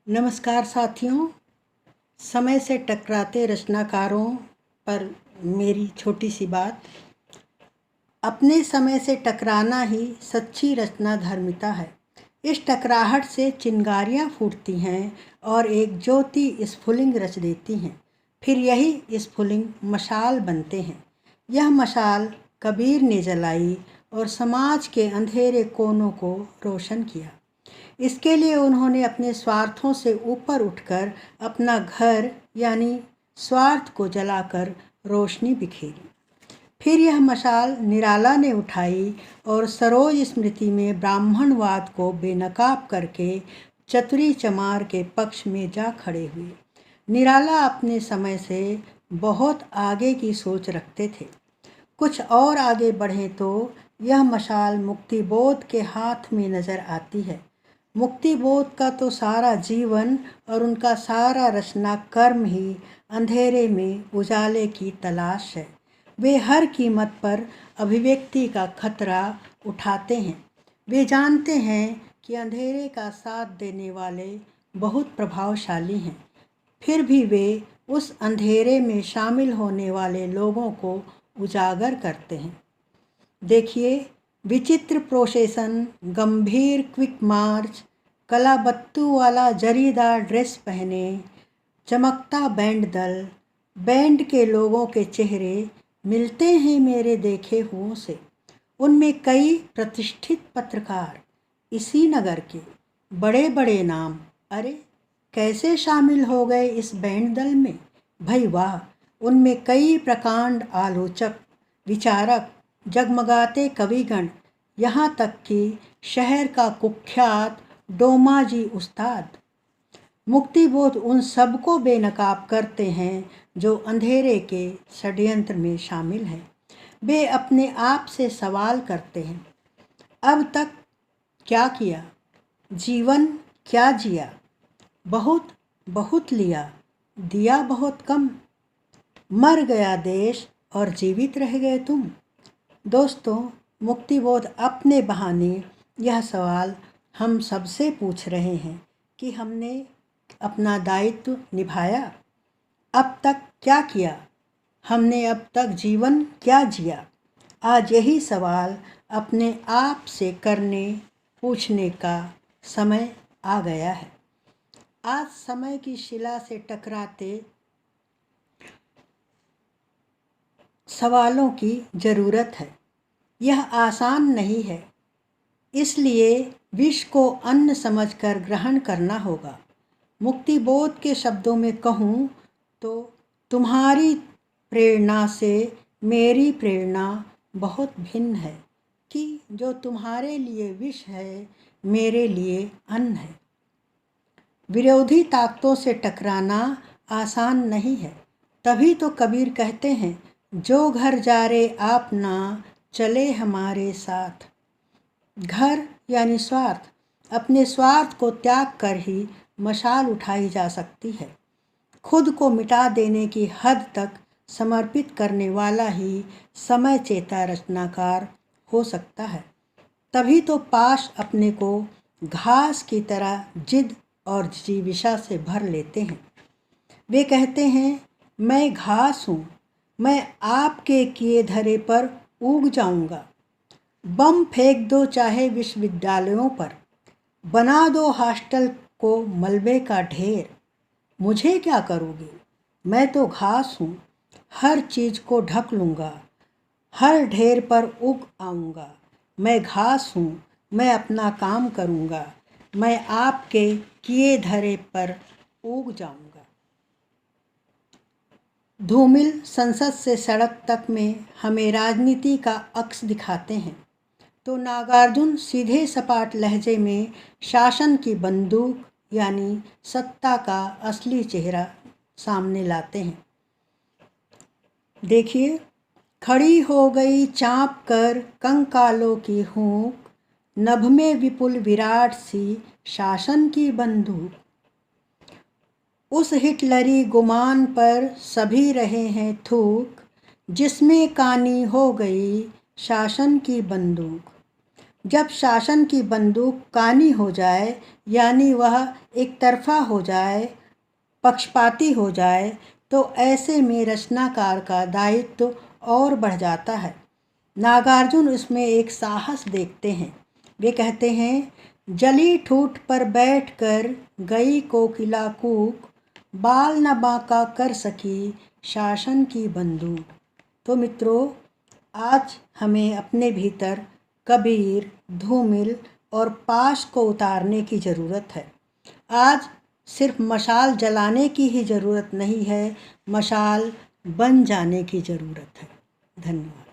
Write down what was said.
नमस्कार साथियों। समय से टकराते रचनाकारों पर मेरी छोटी सी बात। अपने समय से टकराना ही सच्ची रचना धर्मिता है। इस टकराहट से चिंगारियाँ फूटती हैं और एक ज्योति स्फुलिंग रच देती हैं। फिर यही स्फुलिंग मशाल बनते हैं। यह मशाल कबीर ने जलाई और समाज के अंधेरे कोनों को रोशन किया। इसके लिए उन्होंने अपने स्वार्थों से ऊपर उठकर अपना घर यानी स्वार्थ को जलाकर रोशनी बिखेरी। फिर यह मशाल निराला ने उठाई और सरोज स्मृति में ब्राह्मणवाद को बेनकाब करके चतुरी चमार के पक्ष में जा खड़े हुए। निराला अपने समय से बहुत आगे की सोच रखते थे। कुछ और आगे बढ़ें तो यह मशाल मुक्तिबोध के हाथ में नज़र आती है। मुक्तिबोध का तो सारा जीवन और उनका सारा रचना कर्म ही अंधेरे में उजाले की तलाश है। वे हर कीमत पर अभिव्यक्ति का खतरा उठाते हैं। वे जानते हैं कि अंधेरे का साथ देने वाले बहुत प्रभावशाली हैं। फिर भी वे उस अंधेरे में शामिल होने वाले लोगों को उजागर करते हैं। देखिए, विचित्र प्रोसेसन, गंभीर क्विक मार्च, कलाबत्तू वाला जरीदार ड्रेस पहने चमकता बैंड दल, बैंड के लोगों के चेहरे मिलते हैं मेरे देखे हुओं से। उनमें कई प्रतिष्ठित पत्रकार, इसी नगर के बड़े बड़े नाम, अरे कैसे शामिल हो गए इस बैंड दल में। भाई वाह, उनमें कई प्रकांड आलोचक, विचारक, जगमगाते कविगण, यहाँ तक कि शहर का कुख्यात डोमाजी उस्ताद। मुक्तिबोध उन सबको बेनकाब करते हैं जो अंधेरे के षड्यंत्र में शामिल हैं। वे अपने आप से सवाल करते हैं, अब तक क्या किया, जीवन क्या जिया, बहुत बहुत लिया, दिया बहुत कम, मर गया देश और जीवित रह गए तुम। दोस्तों, मुक्तिबोध अपने बहाने यह सवाल हम सबसे पूछ रहे हैं कि हमने अपना दायित्व निभाया, अब तक क्या किया, हमने अब तक जीवन क्या जिया। आज यही सवाल अपने आप से करने पूछने का समय आ गया है। आज समय की शिला से टकराते सवालों की ज़रूरत है। यह आसान नहीं है, इसलिए विष को अन्न समझकर ग्रहण करना होगा। मुक्तिबोध के शब्दों में कहूँ तो तुम्हारी प्रेरणा से मेरी प्रेरणा बहुत भिन्न है कि जो तुम्हारे लिए विष है, मेरे लिए अन्न है। विरोधी ताकतों से टकराना आसान नहीं है। तभी तो कबीर कहते हैं, जो घर जा रे आप ना चले हमारे साथ। घर यानी स्वार्थ, अपने स्वार्थ को त्याग कर ही मशाल उठाई जा सकती है। खुद को मिटा देने की हद तक समर्पित करने वाला ही समय चेता रचनाकार हो सकता है। तभी तो पाश अपने को घास की तरह जिद और जिजीविषा से भर लेते हैं। वे कहते हैं, मैं घास हूँ, मैं आपके किए धरे पर उग जाऊँगा। बम फेंक दो चाहे विश्वविद्यालयों पर, बना दो हॉस्टल को मलबे का ढेर, मुझे क्या करोगे, मैं तो घास हूँ, हर चीज़ को ढक लूँगा, हर ढेर पर उग आऊँगा। मैं घास हूँ, मैं अपना काम करूँगा, मैं आपके किए धरे पर उग जाऊँगा। धूमिल संसद से सड़क तक में हमें राजनीति का अक्स दिखाते हैं तो नागार्जुन सीधे सपाट लहजे में शासन की बंदूक यानी सत्ता का असली चेहरा सामने लाते हैं। देखिए, खड़ी हो गई चाँप कर कंकालों की हूँक, नभ में विपुल विराट सी शासन की बंदूक। उस हिटलरी गुमान पर सभी रहे हैं थूक, जिसमें कानी हो गई शासन की बंदूक। जब शासन की बंदूक कानी हो जाए, यानी वह एक तरफा हो जाए, पक्षपाती हो जाए, तो ऐसे में रचनाकार का दायित्व और बढ़ जाता है। नागार्जुन उसमें एक साहस देखते हैं। वे कहते हैं, जली ठूठ पर बैठकर गई कोकिला कूक, बाल न बांका कर सकी शासन की बंदूक। तो मित्रों, आज हमें अपने भीतर कबीर, धूमिल और पाश को उतारने की ज़रूरत है। आज सिर्फ मशाल जलाने की ही ज़रूरत नहीं है, मशाल बन जाने की ज़रूरत है। धन्यवाद।